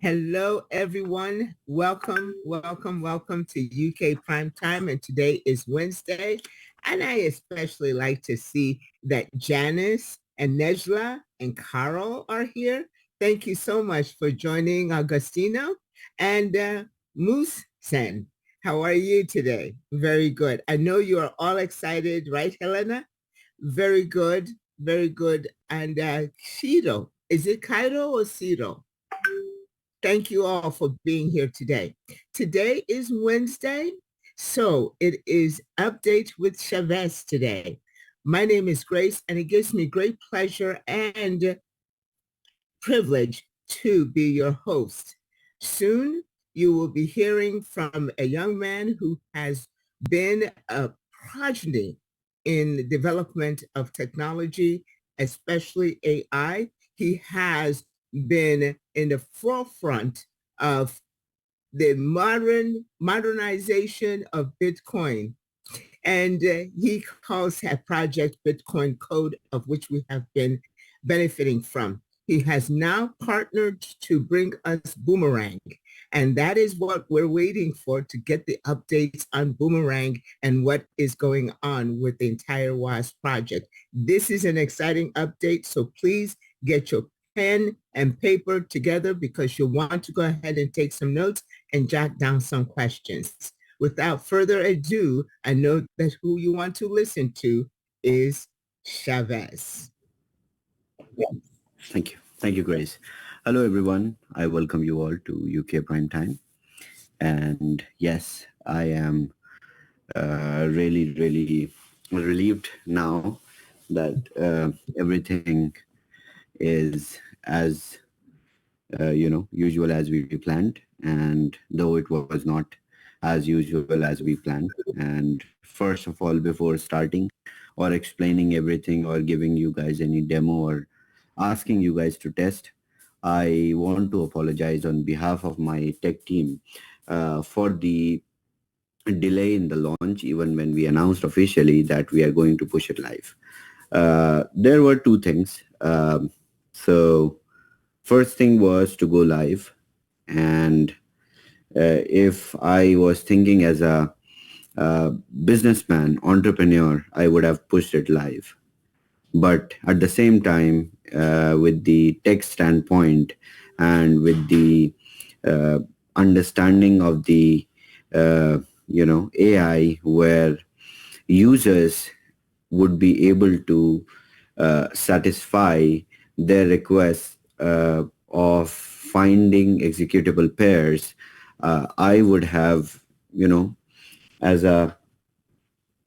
Hello, everyone. Welcome, welcome, welcome to UK Prime Time. And today is Wednesday. And I especially like to see that Janice and Nejla and Carol are here. Thank you so much for joining Agostino and Moose Sen. How are you today? Very good. I know you are all excited, right, Helena? Very good, very good. And Shiro, is it Cairo or Ciro? Thank you all for being here today. Today is Wednesday, so it is Update with Shavez today. My name is Grace, and it gives me great pleasure and privilege to be your host. Soon, you will be hearing from a young man who has been a progeny in the development of technology, especially AI. He has been in the forefront of the modernization of Bitcoin. And he calls that project BitcoinCode, of which we have been benefiting from. He has now partnered to bring us Bommerang. And that is what we're waiting for, to get the updates on Bommerang and what is going on with the entire WASP project. This is an exciting update, so please get your pen and paper together because you'll want to go ahead and take some notes and jot down some questions. Without further ado, I know that who you want to listen to is Shavez. Thank you. Thank you, Grace. Hello, everyone. I welcome you all to UK Prime Time. And yes, I am really relieved now that everything is as, usual as we planned. And though it was not as usual as we planned. And first of all, before starting or explaining everything or giving you guys any demo or asking you guys to test, I want to apologize on behalf of my tech team for the delay in the launch, even when we announced officially that we are going to push it live. There were two things. So first thing was to go live. And if I was thinking as a businessman, entrepreneur, I would have pushed it live. But at the same time, with the tech standpoint and with the understanding of the AI, where users would be able to satisfy their requests of finding executable pairs, I would have, as a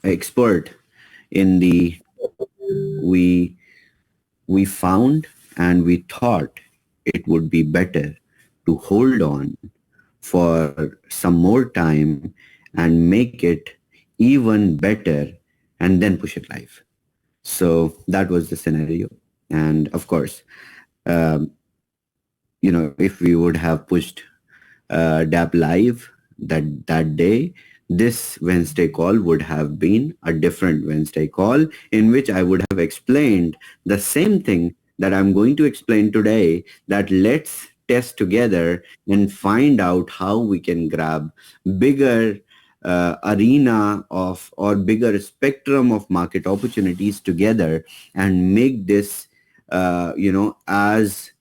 expert in the, we found and we thought it would be better to hold on for some more time and make it even better and then push it live. So that was the scenario. And of course, if we would have pushed DApp live that day, this Wednesday call would have been a different Wednesday call in which I would have explained the same thing that I'm going to explain today, that let's test together and find out how we can grab bigger arena of or bigger spectrum of market opportunities together and make this, as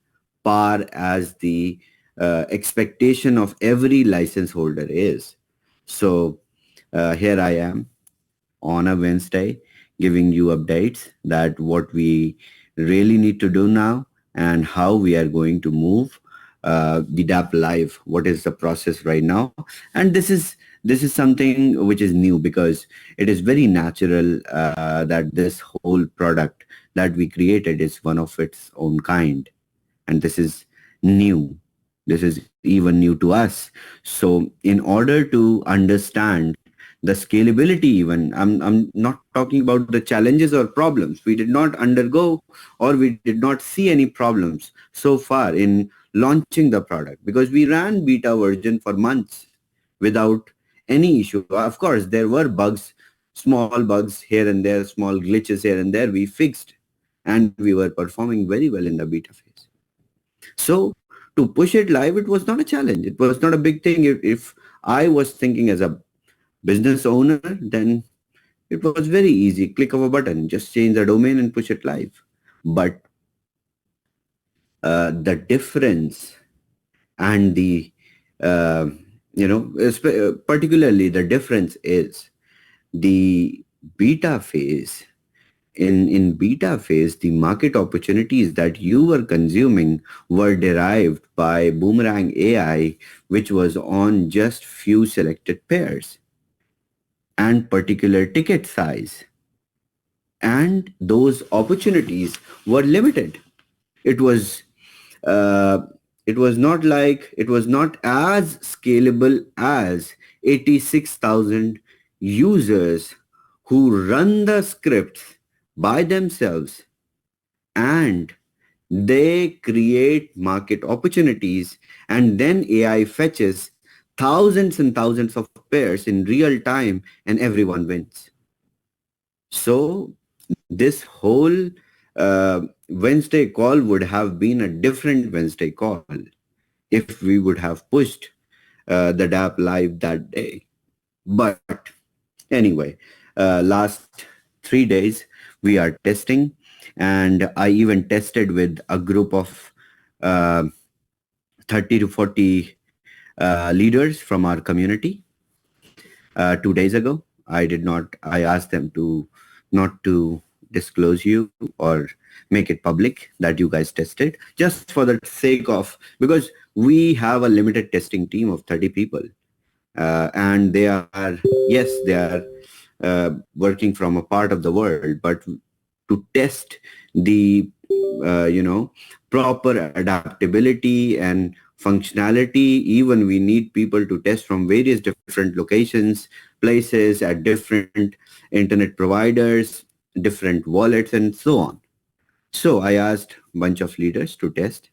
par as the expectation of every license holder is. So here I am on a Wednesday giving you updates that what we really need to do now and how we are going to move the DApp live. What is the process right now? And this is something which is new because it is very natural that this whole product that we created is one of its own kind. And this is new. This is even new to us. So in order to understand the scalability, even I'm not talking about the challenges or problems. We did not undergo or we did not see any problems so far in launching the product because we ran beta version for months without any issue. Of course, there were bugs, small bugs here and there, small glitches here and there we fixed, and we were performing very well in the beta phase. So to push it live, it was not a challenge. It was not a big thing. If I was thinking as a business owner, then it was very easy. Click of a button, just change the domain and push it live. But the difference and the uh, particularly the difference is the beta phase. In beta phase, the market opportunities that you were consuming were derived by Bommerang AI, which was on just few selected pairs and particular ticket size. And those opportunities were limited. It was uh, it was not as scalable as 86,000 users who run the scripts by themselves, and they create market opportunities, and then AI fetches thousands and thousands of pairs in real time, and everyone wins. So this whole Wednesday call would have been a different Wednesday call if we would have pushed the DApp live that day. But anyway, last 3 days we are testing, and I even tested with a group of uh, 30 to 40 leaders from our community 2 days ago. I asked them to not to disclose you or make it public that you guys tested, just for the sake of, because we have a limited testing team of 30 people. And they are, yes, they are working from a part of the world, but to test the proper adaptability and functionality, even we need people to test from various different locations, places, at different internet providers, different wallets, and so on. So I asked a bunch of leaders to test,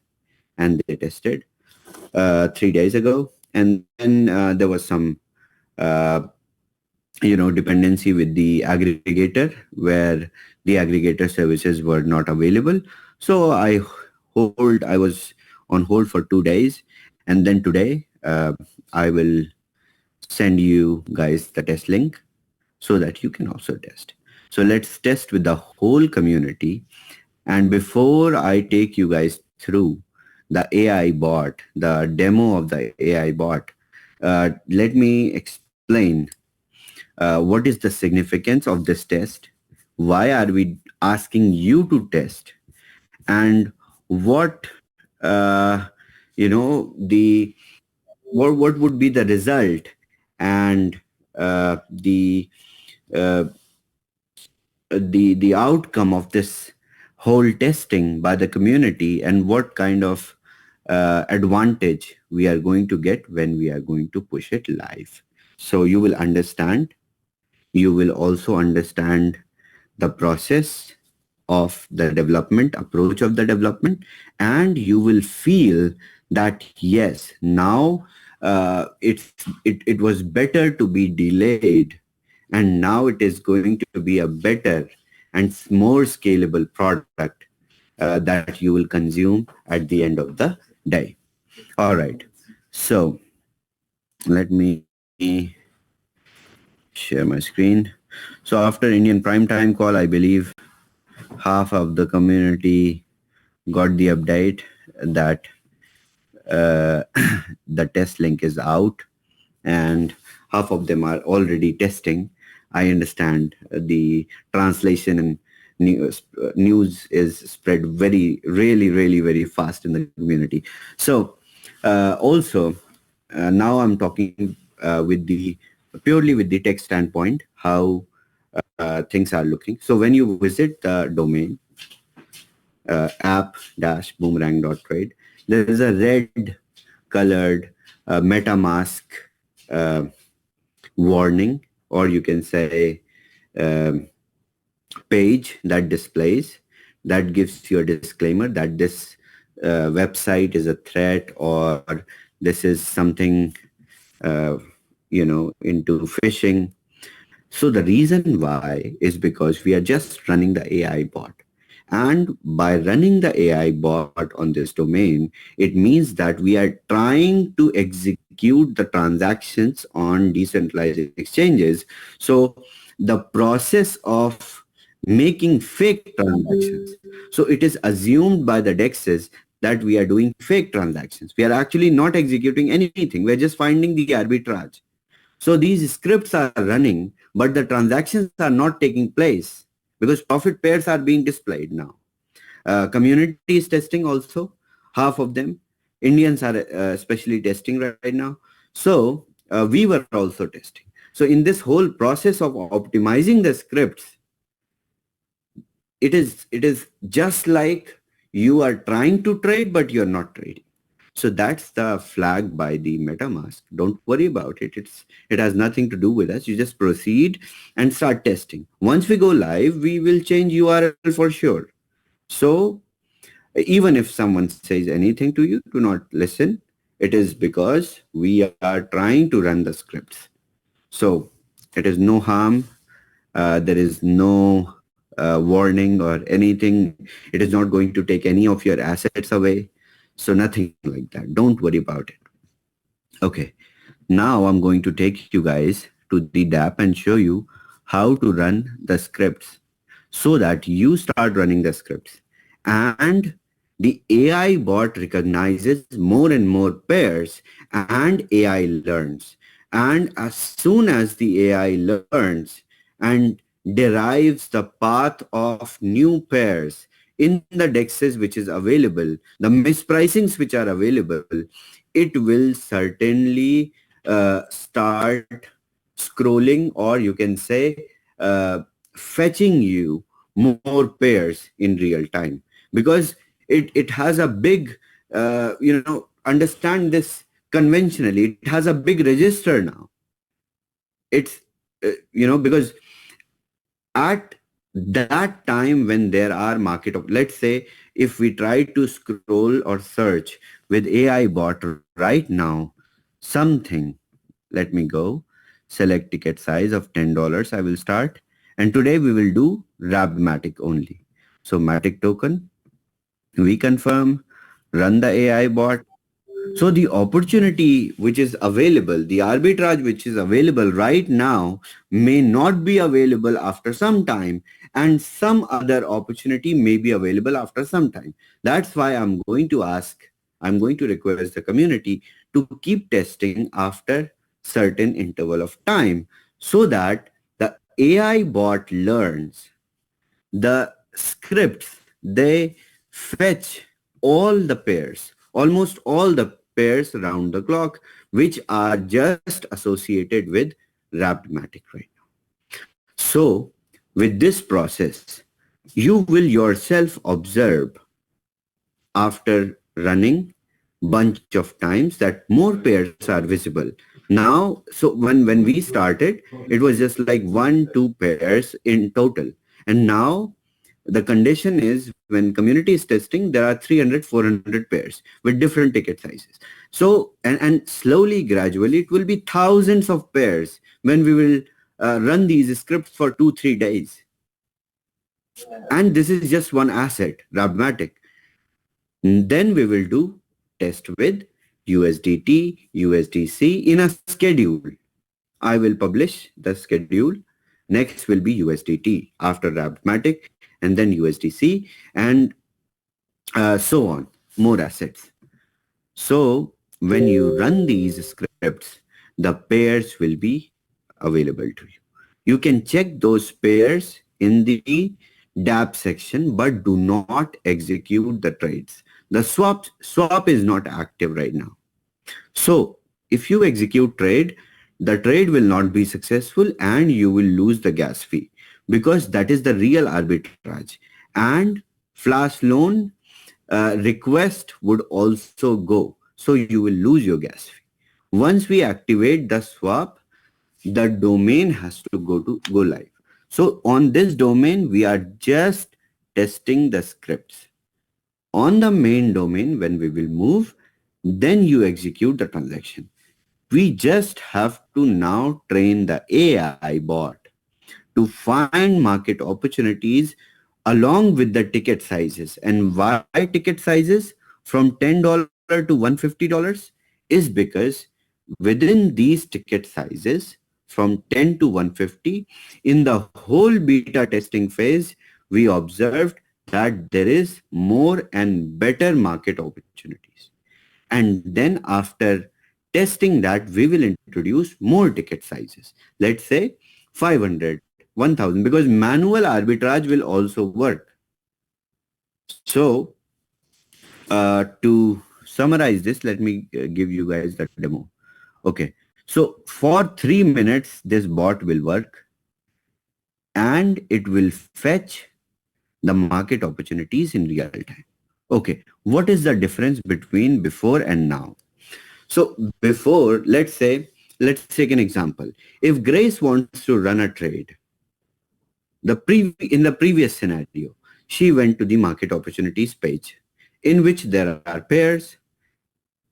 and they tested 3 days ago. And then there was some dependency with the aggregator, where the aggregator services were not available. So I was on hold for 2 days, and then today I will send you guys the test link so that you can also test. So let's test with the whole community. And before I take you guys through the AI bot, the demo of the AI bot, let me explain what is the significance of this test, why are we asking you to test, and what the what would be the result, and uh, the outcome of this whole testing by the community, and what kind of advantage we are going to get when we are going to push it live. So you will also understand the process of the development, approach of the development, and you will feel that yes, now it was better to be delayed, and now it is going to be a better and more scalable product that you will consume at the end of the day. All right. So let me share my screen. So after Indian prime time call, I believe half of the community got the update that uh, the test link is out, and half of them are already testing. I understand the translation and news is spread really very fast in the community. So also now I'm talking purely with the tech standpoint, how things are looking. So when you visit the domain app-boomerang.trade, there is a red colored MetaMask uh, warning, or you can say um, page that displays, that gives you a disclaimer that this website is a threat, or this is something into phishing. So the reason why is because we are just running the AI bot, And by running the AI bot on this domain, it means that we are trying to execute the transactions on decentralized exchanges. So the process of making fake transactions. So it is assumed by the DEXs that we are doing fake transactions. We are actually not executing anything. We're just finding the arbitrage. So these scripts are running, but the transactions are not taking place because profit pairs are being displayed now. Community is testing also, half of them. Indians are especially testing right now. So we were also testing. So in this whole process of optimizing the scripts, it is just like you are trying to trade, but you're not trading. So that's the flag by the MetaMask. Don't worry about it. It has nothing to do with us. You just proceed and start testing. Once we go live, we will change URL for sure. So even if someone says anything to you, do not listen. It is because we are trying to run the scripts. So it is no harm. There is no warning or anything. It is not going to take any of your assets away. So nothing like that. Don't worry about it. Okay. Now I'm going to take you guys to the DApp and show you how to run the scripts so that you start running the scripts. And the AI bot recognizes more and more pairs and AI learns. And as soon as the AI learns and derives the path of new pairs in the dexes which is available, the mispricings which are available, it will certainly start scrolling, or you can say fetching you more pairs in real time, because it has a big understand this conventionally, it has a big register now. It's because at that time when there are market of, let's say if we try to scroll or search with AI bot right now something, let me go, select ticket size of $10, I will start, and today we will do Matic only. So Matic token, we confirm, run the AI bot. So the opportunity which is available, the arbitrage which is available right now may not be available after some time, and some other opportunity may be available after some time. That's why I'm going to request the community to keep testing after certain interval of time so that the AI bot learns the scripts. They fetch all the pairs, almost all the pairs around the clock, which are just associated with Matic right now. So with this process, you will yourself observe after running bunch of times that more pairs are visible. Now, so when we started, it was just like 1-2 pairs in total. And now the condition is when community is testing, there are 300-400 pairs with different ticket sizes. So, and slowly, gradually, it will be thousands of pairs when we will run these scripts for 2-3 days. And this is just one asset, Rabmatic. Then we will do test with USDT, USDC in a schedule. I will publish the schedule. Next will be USDT, after Rabmatic, and then USDC, and so on, more assets. So when you run these scripts, the pairs will be available to you. You can check those pairs in the DApp section, but do not execute the trades. The swap is not active right now. So if you execute trade, the trade will not be successful and you will lose the gas fee, because that is the real arbitrage. And flash loan request would also go. So you will lose your gas fee. Once we activate the swap, the domain has to go live. So on this domain, we are just testing the scripts. On the main domain, when we will move, then you execute the transaction. We just have to now train the AI bot to find market opportunities along with the ticket sizes. And why ticket sizes from $10 to $150 is because within these ticket sizes from 10 to 150, in the whole beta testing phase, we observed that there is more and better market opportunities. And then after testing that, we will introduce more ticket sizes. Let's say 500, 1000, because manual arbitrage will also work. So to summarize this, let me give you guys the demo. Okay. So for 3 minutes, this bot will work and it will fetch the market opportunities in real time. Okay. What is the difference between before and now? So before, let's take an example. If Grace wants to run a trade, in the previous scenario, she went to the market opportunities page in which there are pairs.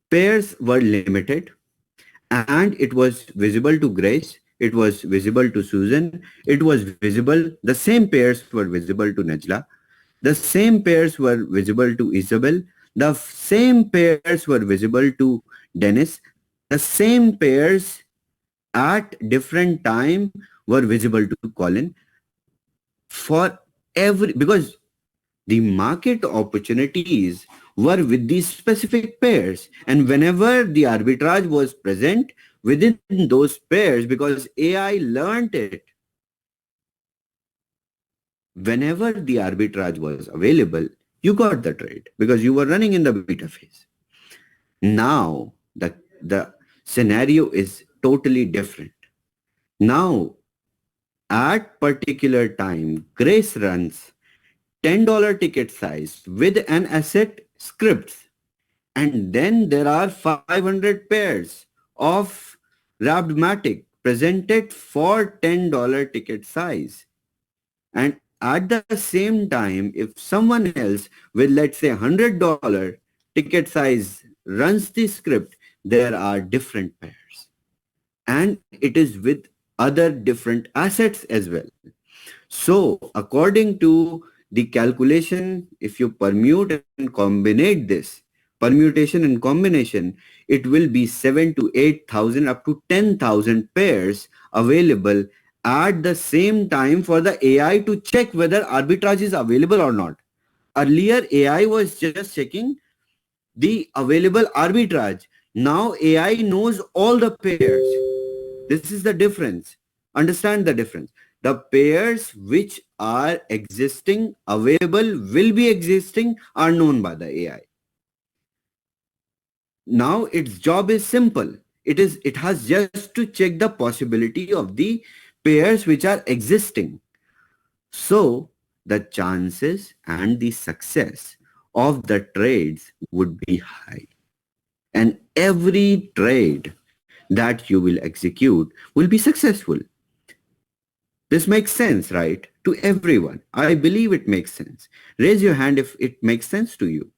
Pairs were limited and it was visible to Grace. It was visible to Susan. It was visible. The same pairs were visible to Najla. The same pairs were visible to Isabel. The same pairs were visible to Dennis. The same pairs at different time were visible to Colin. For because the market opportunities were with these specific pairs, and whenever the arbitrage was present within those pairs, because AI learned it, whenever the arbitrage was available, you got the trade because you were running in the beta phase. Now the scenario is totally different. Now at particular time, Grace runs $10 ticket size with an asset scripts. And then there are 500 pairs of wrapped matic presented for $10 ticket size. And at the same time, if someone else with, let's say, $100 ticket size runs the script, there are different pairs. And it is with other different assets as well. So according to the calculation, if you permute and combine this, permutation and combination, it will be 7 to 8,000 up to 10,000 pairs available at the same time for the AI to check whether arbitrage is available or not. Earlier, AI was just checking the available arbitrage. Now AI knows all the pairs. This is the difference. Understand the difference. The pairs which are existing, available, will be existing, are known by the AI. Now its job is simple. It has just to check the possibility of the pairs which are existing. So the chances and the success of the trades would be high. And every trade that you will execute will be successful. This makes sense, right? To everyone. I believe it makes sense. Raise your hand if it makes sense to you.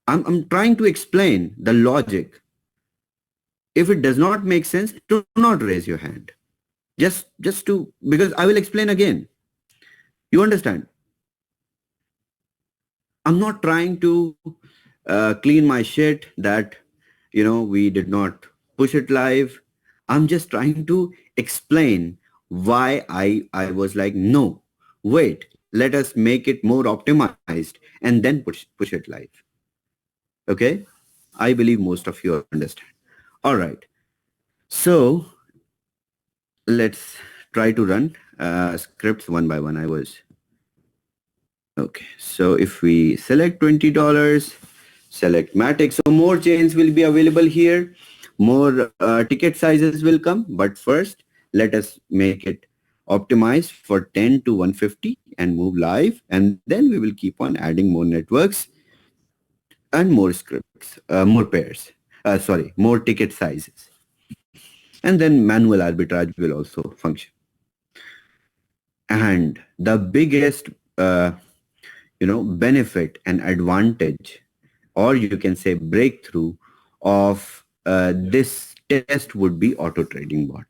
I'm trying to explain the logic. If it does not make sense, do not raise your hand. Just to, because I will explain again. You understand? I'm not trying to clean my shit that, we did not push it live. I'm just trying to explain why I was like, no, wait, let us make it more optimized and then push it live. Okay? I believe most of you understand. All right. So let's try to run scripts one by one. Okay. So if we select $20, select Matic. So more chains will be available here. More ticket sizes will come. But first, let us make it optimized for 10 to 150 and move live. And then we will keep on adding more networks and more scripts, more pairs. More ticket sizes. And then manual arbitrage will also function. And the biggest, benefit and advantage, or you can say breakthrough of this test would be auto trading bot.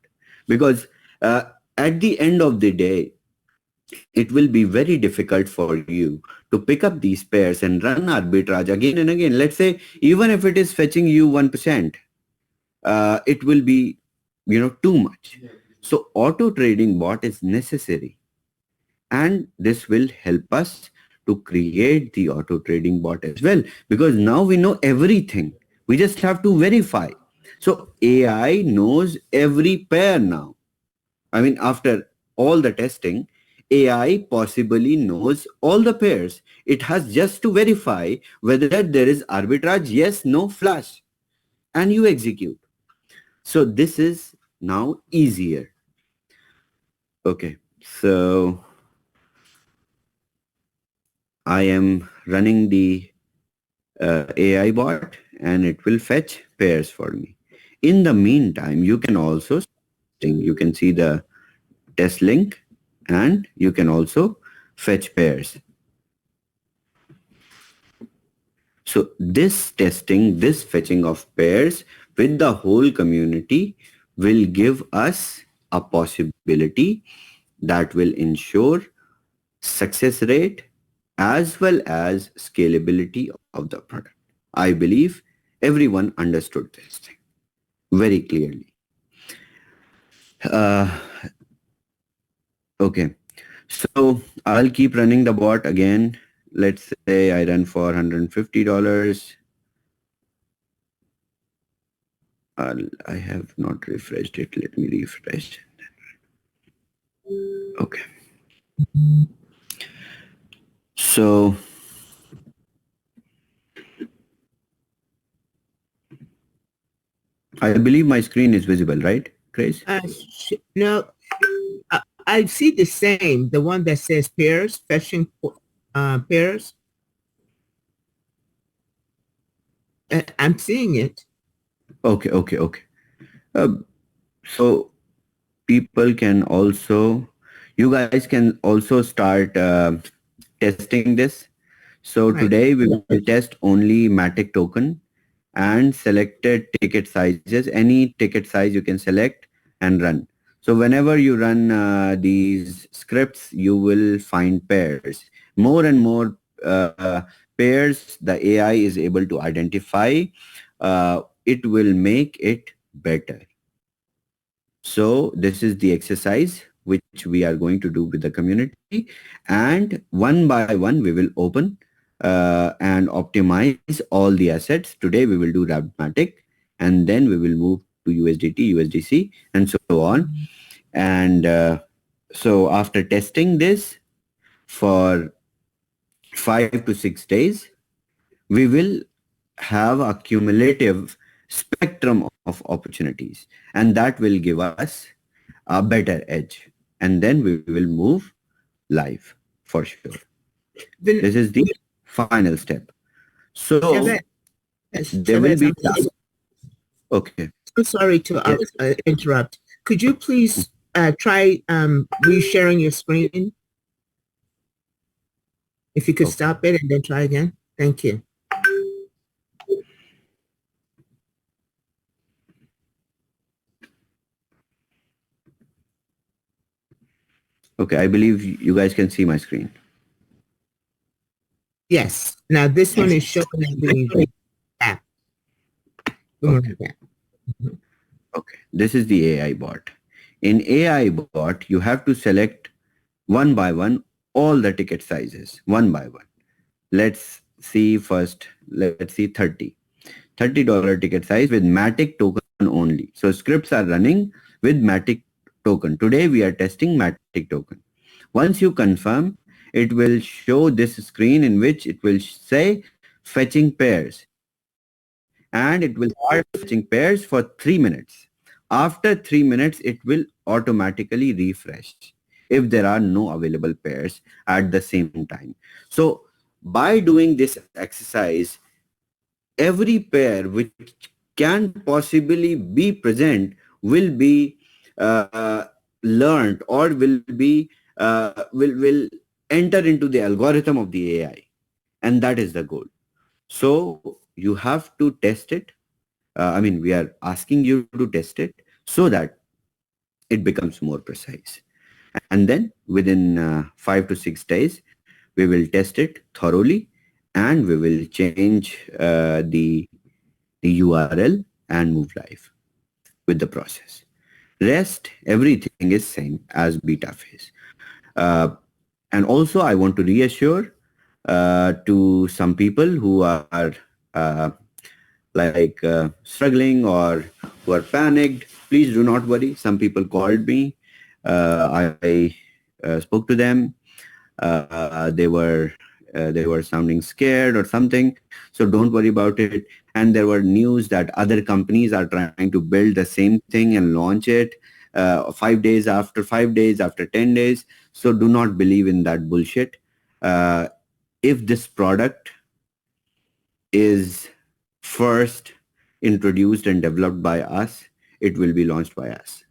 Because at the end of the day, it will be very difficult for you to pick up these pairs and run arbitrage again and again. Let's say even if it is fetching you 1%, it will be, too much. So auto trading bot is necessary, and this will help us to create the auto trading bot as well, because now we know everything. We just have to verify. So AI knows every pair now. I mean, after all the testing, AI possibly knows all the pairs. It has just to verify whether there is arbitrage, yes, no, flash, and you execute. So this is now easier. Okay, so I am running the AI bot, and it will fetch pairs for me. In the meantime, you can also, you can see the test link, and you can also fetch pairs. So this testing, this fetching of pairs with the whole community will give us a possibility that will ensure success rate as well as scalability of the product. I believe everyone understood this thing very clearly. Uh, okay, so I'll keep running the bot again. Let's say I run for $150. I have not refreshed it. Let me refresh. Okay. So I believe my screen is visible, right, Grace? No, I see the same, the one that says pairs, fetching pairs. I'm seeing it. Okay. So people can also, you guys can also start testing this. So Right. today we will test only Matic token and selected ticket sizes. Any ticket size you can select and run. So whenever you run these scripts, you will find pairs. More and more pairs the AI is able to identify. It will make it better. So this is the exercise which we are going to do with the community, and one by one we will open and optimize all the assets. Today we will do Rabmatic, and then we will move to USDT, USDC, and so on. And so after testing this for 5 to 6 days, we will have a cumulative spectrum of opportunities, and that will give us a better edge, and then we will move live for sure. This is the final step. So there will be okay. So sorry to interrupt. Could you please try resharing your screen? If you could stop it and then try again. Thank you. Okay, I believe you guys can see my screen. Yes. Now this one is showing the app. Okay. Okay, this is the AI bot. In AI bot, you have to select one by one all the ticket sizes, one by one. Let's see first, let's see $30 ticket size with Matic token only. So scripts are running with Matic token. Today we are testing Matic token. Once you confirm, it will show this screen in which it will say fetching pairs, and it will start fetching pairs for 3 minutes. After 3 minutes, it will automatically refresh if there are no available pairs at the same time. So by doing this exercise, every pair which can possibly be present will be learned, or will be will enter into the algorithm of the AI, and that is the goal. So you have to test it. I mean, we are asking you to test it so that it becomes more precise. And then within 5 to 6 days, we will test it thoroughly, and we will change the URL and move live with the process. Rest, everything is same as beta phase. Uh, and also, I want to reassure to some people who are uh, struggling or who are panicked. Please do not worry. Some people called me. I spoke to them. They were sounding scared or something. So don't worry about it. And there were news that other companies are trying to build the same thing and launch it 5 days after 5 days after 10 days. So do not believe in that bullshit. If this product is first introduced and developed by us, it will be launched by us.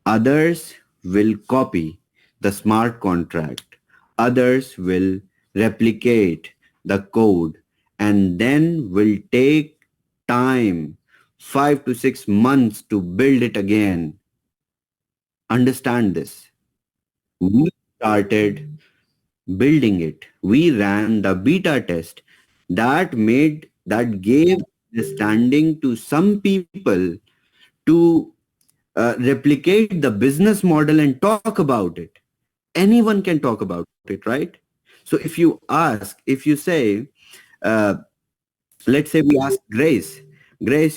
Others will copy the smart contract. Others will replicate the code and then will take time, 5 to 6 months to build it again. Understand this. We started building it. We ran the beta test that gave understanding to some people to replicate the business model and talk about it. Anyone can talk about it, right? So if you say, uh, let's say we ask Grace,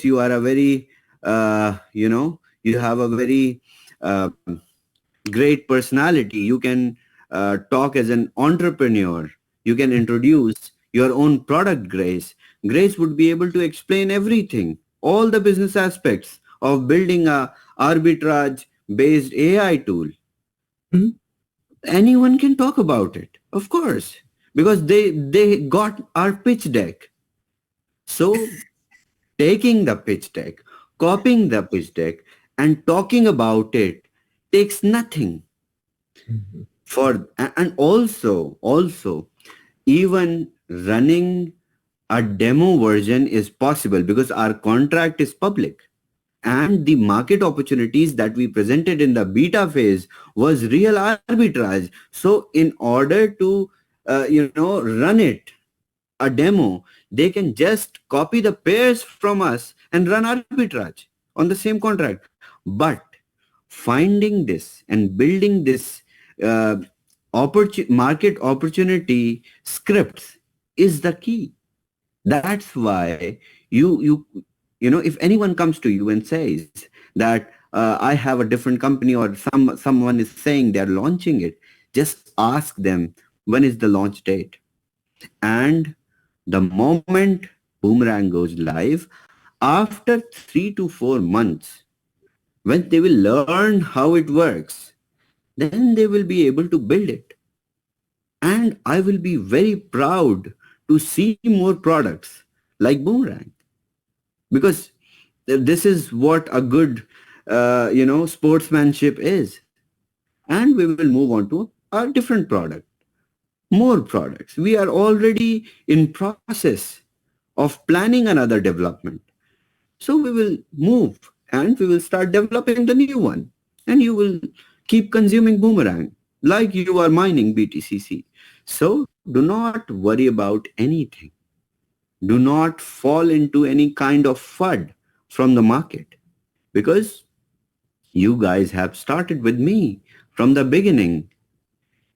you are a very, you have a very great personality. You can talk as an entrepreneur. You can introduce your own product, Grace. Grace would be able to explain everything, all the business aspects of building a arbitrage based AI tool. Anyone can talk about it, of course, because they got our pitch deck. So taking the pitch deck, copying the pitch deck, and talking about it takes nothing. And also even running a demo version is possible because our contract is public, and the market opportunities that we presented in the beta phase was real arbitrage. So in order to run it a demo, they can just copy the pairs from us and run arbitrage on the same contract. But finding this and building this uh, market opportunity scripts is the key. That's why if anyone comes to you and says that I have a different company, or someone is saying they're launching it, just ask them when is the launch date. And the moment Boomerang goes live, after 3 to 4 months, when they will learn how it works, then they will be able to build it. And I will be very proud to see more products like Boomerang, because this is what a good sportsmanship is. And we will move on to a different product, more products. We are already in process of planning another development. So we will move and we will start developing the new one. And you will keep consuming Boomerang like you are mining BTCC. So do not worry about anything. Do not fall into any kind of FUD from the market, because you guys have started with me from the beginning.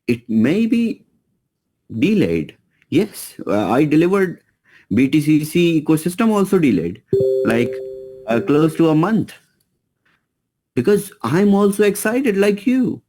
It may be delayed. Yes, I delivered. BTCC ecosystem also delayed, like close to a month, because I'm also excited like you.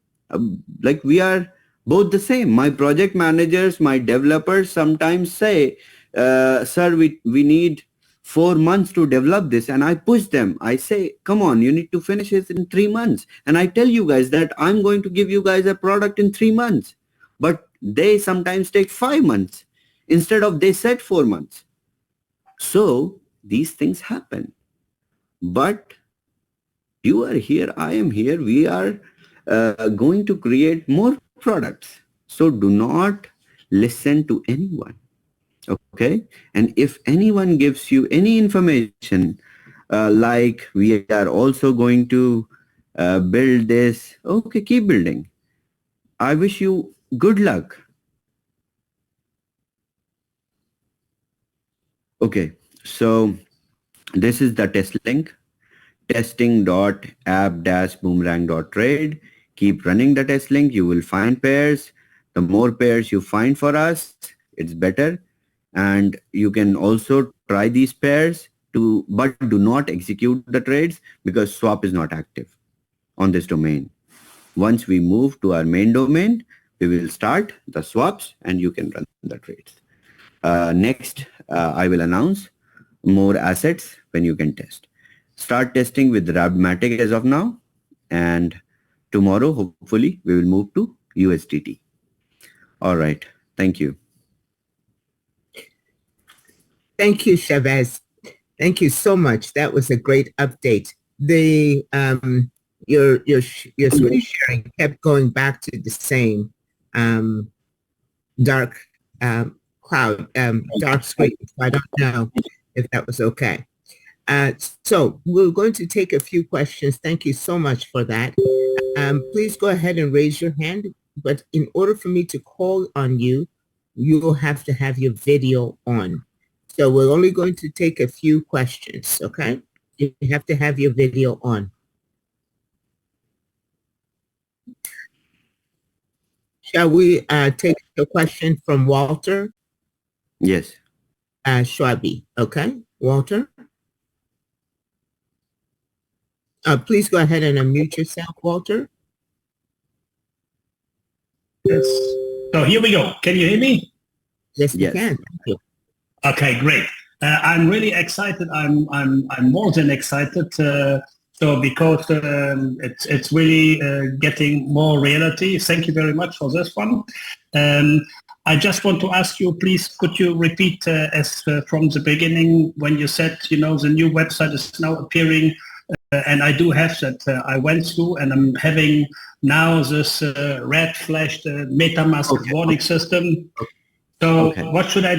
Like we are both the same. My project managers, my developers sometimes say, sir, we need 4 months to develop this. And I push them. I say, come on, you need to finish it in 3 months. And I tell you guys that I'm going to give you guys a product in 3 months. But they sometimes take 5 months instead of they said 4 months. So these things happen. But you are here, I am here. We are going to create more products. So do not listen to anyone. Okay. And if anyone gives you any information, like we are also going to build this, okay, keep building. I wish you good luck. Okay, so this is the test link, testing.app-boomerang.trade. Keep running the test link. You will find pairs. The more pairs you find for us, it's better. And you can also try these pairs but do not execute the trades because swap is not active on this domain. Once we move to our main domain, we will start the swaps and you can run the trades. Next, I will announce more assets when you can test. Start testing with Rabmatic as of now, and tomorrow, hopefully, we will move to USDT. All right. Thank you. Thank you, Shavez. Thank you so much. That was a great update. The your screen sharing kept going back to the same dark cloud, dark screen. I don't know if that was okay. So we're going to take a few questions. Thank you so much for that. Please go ahead and raise your hand. But in order for me to call on you, you will have to have your video on. So we're only going to take a few questions, okay? You have to have your video on. Shall we take a question from Walter? Yes. Schwabi, okay? Walter? Please go ahead and unmute yourself, Walter. Yes. So here we go. Can you hear me? Yes, we can. Thank you. Okay, great. I'm really excited. I'm more than excited. So because it's really getting more reality. Thank you very much for this one. I just want to ask you, please, could you repeat as from the beginning when you said, the new website is now appearing, and I do have that. I went through and I'm having now this red flashed MetaMask warning system. So what should I do?